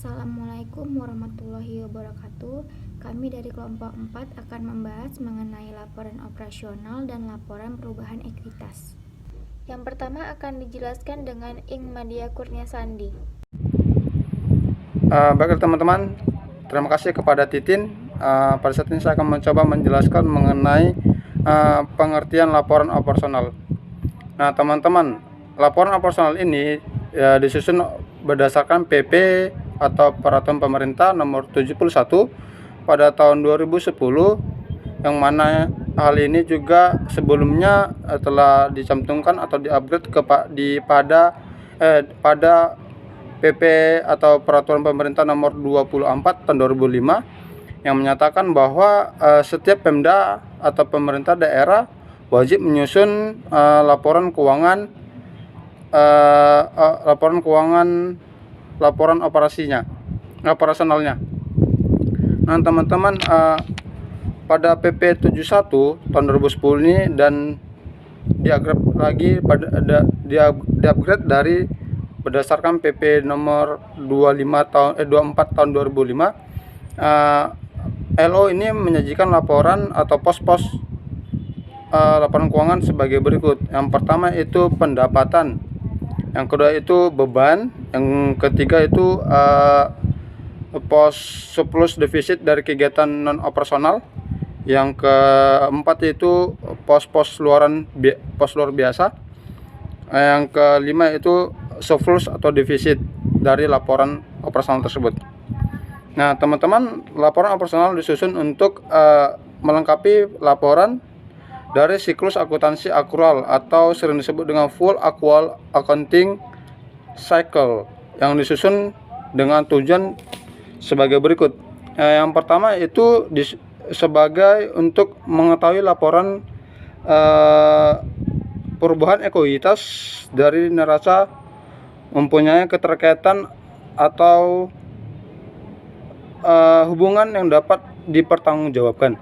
Assalamualaikum warahmatullahi wabarakatuh. Kami dari kelompok 4 akan membahas mengenai laporan operasional dan laporan perubahan ekuitas. Yang pertama akan dijelaskan dengan Ing Madia Kurnia Sandi. Baiklah teman-teman, terima kasih kepada Titin. Pada saat ini saya akan mencoba menjelaskan mengenai pengertian laporan operasional. Nah teman-teman, laporan operasional ini disusun berdasarkan PP atau Peraturan Pemerintah Nomor 71 pada tahun 2010, yang mana hal ini juga sebelumnya telah dicantumkan atau di-upgrade pada PP atau Peraturan Pemerintah Nomor 24 tahun 2005, yang menyatakan bahwa setiap Pemda atau pemerintah daerah wajib menyusun laporan operasionalnya. Nah teman-teman, pada PP 71 tahun 2010 ini dan di-upgrade dari berdasarkan PP nomor 24 tahun 2005, LO ini menyajikan laporan atau pos-pos laporan keuangan sebagai berikut. Yang pertama itu pendapatan, yang kedua itu beban, yang ketiga itu pos surplus defisit dari kegiatan non operasional, yang keempat itu pos luar biasa, yang kelima itu surplus atau defisit dari laporan operasional tersebut. Nah teman-teman, laporan operasional disusun untuk melengkapi laporan dari siklus akuntansi akrual atau sering disebut dengan full actual accounting cycle, yang disusun dengan tujuan sebagai berikut. Yang pertama itu sebagai untuk mengetahui laporan perubahan ekuitas dari neraca mempunyai keterkaitan atau hubungan yang dapat dipertanggungjawabkan.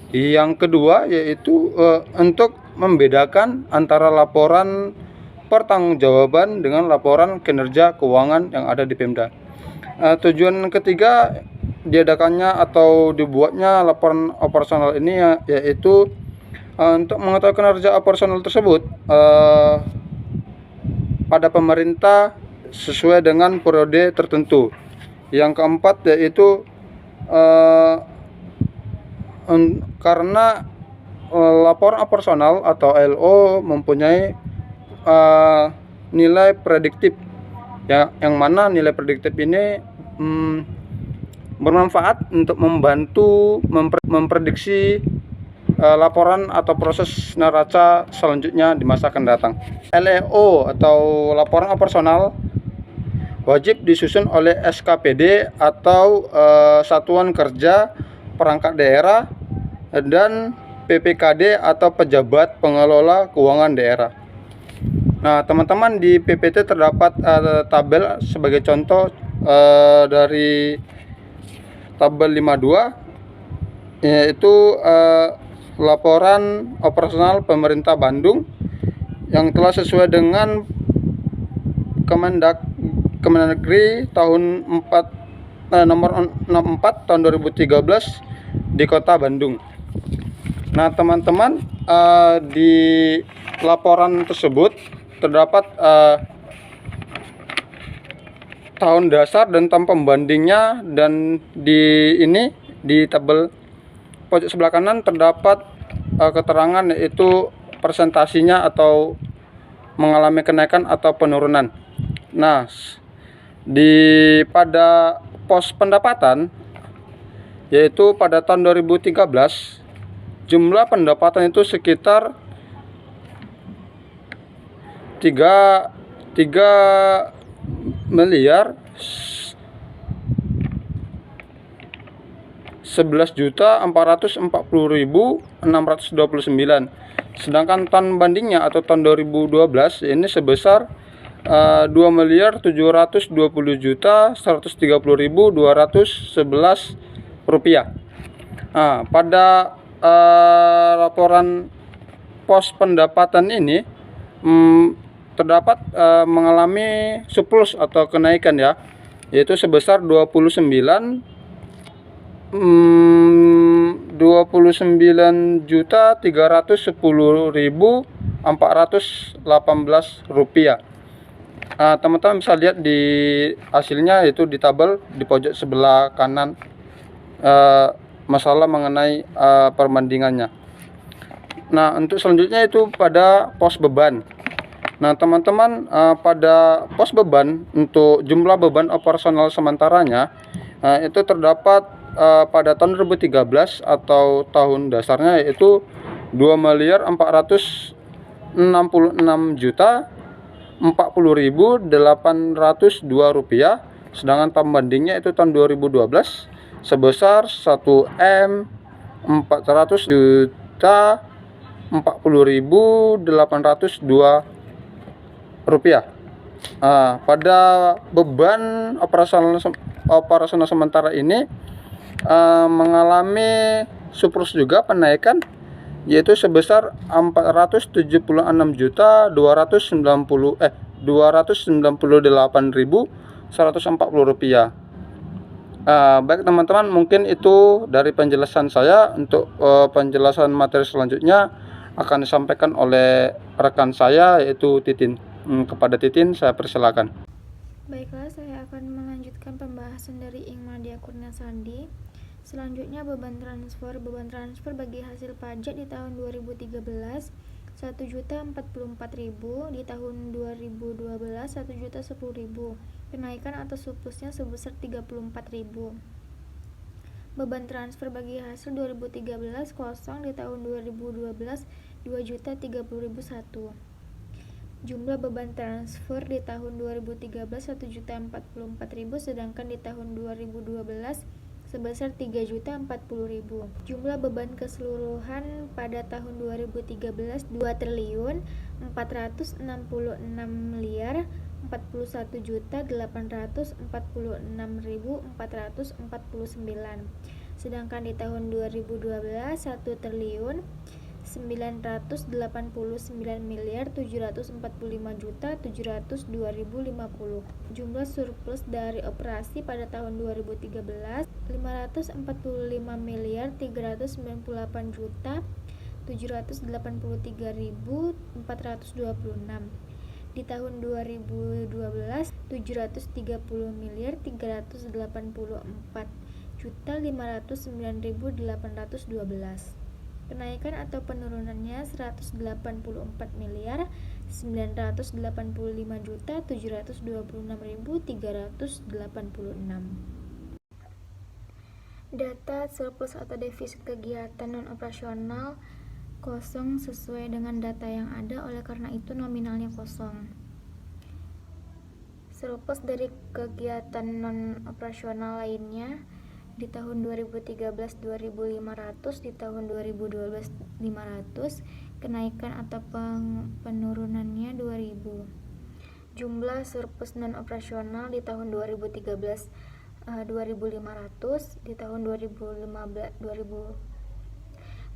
Yang kedua yaitu untuk membedakan antara laporan pertanggungjawaban dengan laporan kinerja keuangan yang ada di Pemda. Tujuan ketiga diadakannya atau dibuatnya laporan operasional ini yaitu untuk mengetahui kinerja operasional tersebut pada pemerintah sesuai dengan periode tertentu. Yang keempat yaitu karena laporan operasional atau LO mempunyai nilai prediktif, yang mana nilai prediktif ini bermanfaat untuk membantu memprediksi laporan atau proses neraca selanjutnya di masa akan datang. LEO atau laporan operasional wajib disusun oleh SKPD atau Satuan Kerja Perangkat Daerah dan PPKD atau Pejabat Pengelola Keuangan Daerah. Nah teman-teman, di PPT terdapat tabel sebagai contoh dari tabel 52, yaitu laporan operasional pemerintah Bandung yang telah sesuai dengan Kemendagri tahun nomor 64 tahun 2013 di Kota Bandung. Nah teman-teman, di laporan tersebut terdapat tahun dasar dan tahun pembandingnya, dan di tabel pojok sebelah kanan terdapat keterangan yaitu persentasinya atau mengalami kenaikan atau penurunan. Nah pada pos pendapatan, yaitu pada tahun 2013 jumlah pendapatan itu sekitar 3 miliar 11.440.629, sedangkan tahun bandingnya atau tahun 2012 ini sebesar 2.720.130.211 rupiah. Nah, pada laporan pos pendapatan ini terdapat mengalami surplus atau kenaikan ya, yaitu sebesar 29.310.418 rupiah. Teman-teman bisa lihat di hasilnya, yaitu di tabel di pojok sebelah kanan, masalah mengenai perbandingannya. Nah, untuk selanjutnya itu pada pos beban. Nah, teman-teman, pada pos beban untuk jumlah beban operasional sementaranya itu terdapat pada tahun 2013 atau tahun dasarnya, yaitu 2.466.040.802 rupiah, sedangkan pembandingnya itu tahun 2012 sebesar 1.400.040.802 rupiah. Pada beban operasional sementara ini mengalami surplus juga penaikan, yaitu sebesar 298.140 rupiah. Baik teman-teman, mungkin itu dari penjelasan saya. Untuk penjelasan materi selanjutnya akan disampaikan oleh rekan saya, yaitu Titin. Kepada Titin saya persilakan. Baiklah, saya akan melanjutkan pembahasan dari Ingmadia Kurniasandi. Selanjutnya beban transfer. Beban transfer bagi hasil pajak di tahun 2013 1.044.000, di tahun 2012 1.010.000. Kenaikan atau surplusnya sebesar 34.000. Beban transfer bagi hasil 2013 kosong, di tahun 2012 2.030.001. Jumlah beban transfer di tahun 2013 1.044.000, sedangkan di tahun 2012 sebesar 3.040.000. Jumlah beban keseluruhan pada tahun 2013 2.461.846.449, sedangkan di tahun 2012 1.989.745.702.050. Jumlah surplus dari operasi pada tahun 2013 545.389.426. Di tahun 2012 730.384.509.812. Kenaikan atau penurunannya 185.985.726.386. Data surplus atau defisit kegiatan non-operasional kosong sesuai dengan data yang ada, oleh karena itu nominalnya kosong. Surplus dari kegiatan non-operasional lainnya di tahun 2013 2.500, di tahun 2012 500. Kenaikan atau penurunannya 2.000. Jumlah surplus non-operasional di tahun 2013 2.500, di tahun 2013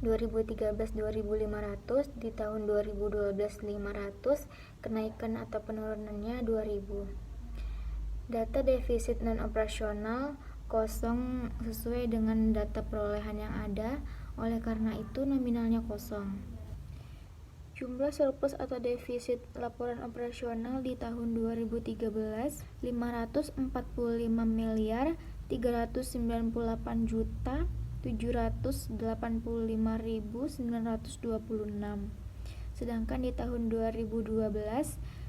2.500, di tahun 2012 500. Kenaikan atau penurunannya 2.000. Data defisit non-operasional kosong sesuai dengan data perolehan yang ada, oleh karena itu nominalnya kosong. Jumlah surplus atau defisit laporan operasional di tahun 2013 545.398.785.926, sedangkan di tahun 2012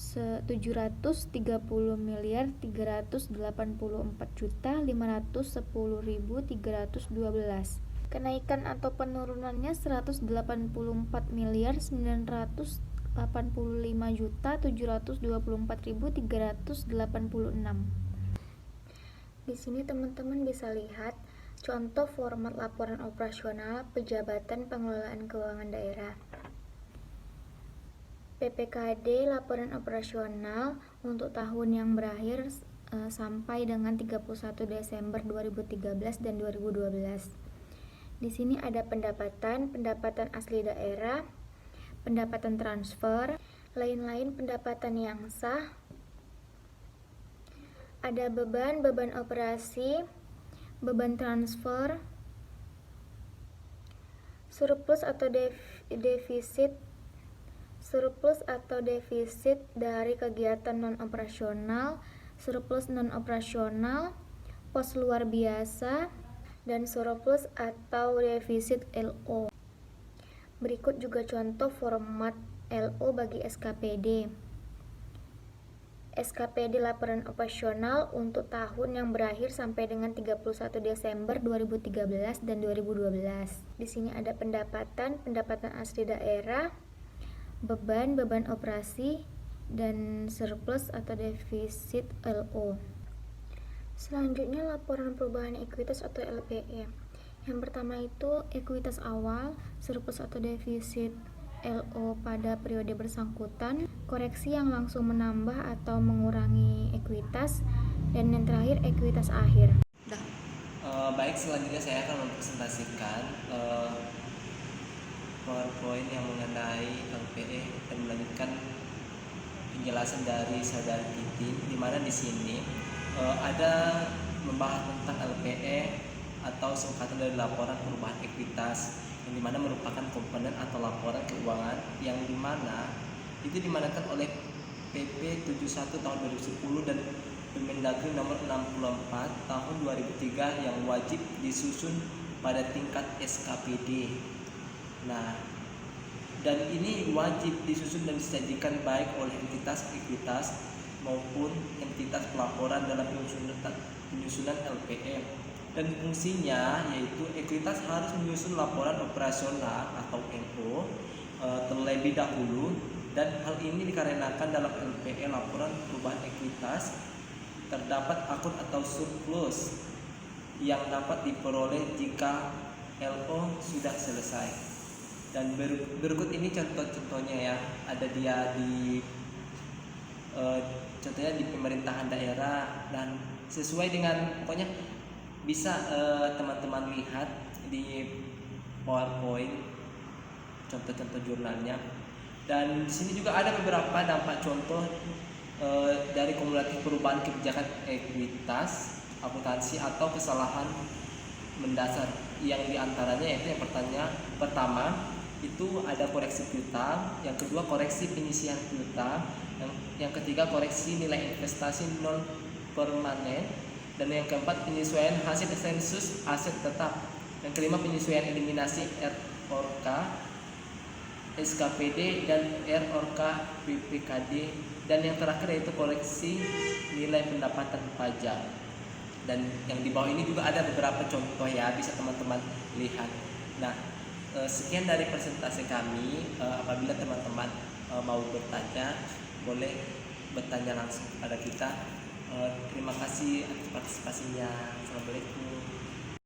730.384.510.312. Kenaikan atau penurunannya 184.985.724.386. Di sini teman-teman bisa lihat contoh format laporan operasional Pejabatan Pengelolaan Keuangan Daerah. PPKD laporan operasional untuk tahun yang berakhir sampai dengan 31 Desember 2013 dan 2012. Di sini ada pendapatan asli daerah, pendapatan transfer, lain-lain pendapatan yang sah, Ada beban operasi, beban transfer, surplus atau defisit dari kegiatan non-operasional, surplus non-operasional, pos luar biasa, dan surplus atau defisit LO. Berikut juga contoh format LO bagi SKPD. SKPD laporan operasional untuk tahun yang berakhir sampai dengan 31 Desember 2013 dan 2012. Di sini ada pendapatan asli daerah, beban operasi, dan surplus atau defisit LO. Selanjutnya laporan perubahan ekuitas atau LPE. Yang pertama itu ekuitas awal, surplus atau defisit LO pada periode bersangkutan, koreksi yang langsung menambah atau mengurangi ekuitas, dan yang terakhir ekuitas akhir. Baik, selanjutnya saya akan mempresentasikan PowerPoint yang mengenai LPE dan melanjutkan penjelasan dari saudari Titin, di mana di sini ada membahas tentang LPE atau singkatan dari laporan perubahan ekuitas, yang dimana merupakan komponen atau laporan keuangan yang dimana itu dimanakan oleh PP 71 tahun 2010 dan Permendagri nomor 64 tahun 2003 yang wajib disusun pada tingkat SKPD. Nah, dan ini wajib disusun dan disajikan baik oleh entitas ekuitas maupun entitas pelaporan dalam penyusunan LPE. Dan fungsinya yaitu ekuitas harus menyusun laporan operasional atau LO terlebih dahulu, dan hal ini dikarenakan dalam LPE laporan perubahan ekuitas terdapat akun atau surplus yang dapat diperoleh jika LO sudah selesai. Dan berikut ini contoh-contohnya ya, ada dia di contohnya di pemerintahan daerah, dan sesuai dengan pokoknya bisa teman-teman lihat di PowerPoint contoh-contoh jurnalnya. Dan di sini juga ada beberapa dampak contoh dari kumulatif perubahan kebijakan ekuitas akuntansi atau kesalahan mendasar, yang diantaranya yaitu yang pertama itu ada koreksi piutang, yang kedua koreksi penyisihan piutang, yang ketiga koreksi nilai investasi non permanen, dan yang keempat penyesuaian hasil sensus aset tetap, yang kelima penyesuaian eliminasi ROK SKPD dan ROK PPKD, dan yang terakhir yaitu koreksi nilai pendapatan pajak. Dan yang di bawah ini juga ada beberapa contoh ya, bisa teman-teman lihat. Nah, sekian dari presentasi kami. Apabila teman-teman mau bertanya, boleh bertanya langsung kepada kita. Terima kasih atas partisipasinya. Assalamualaikum.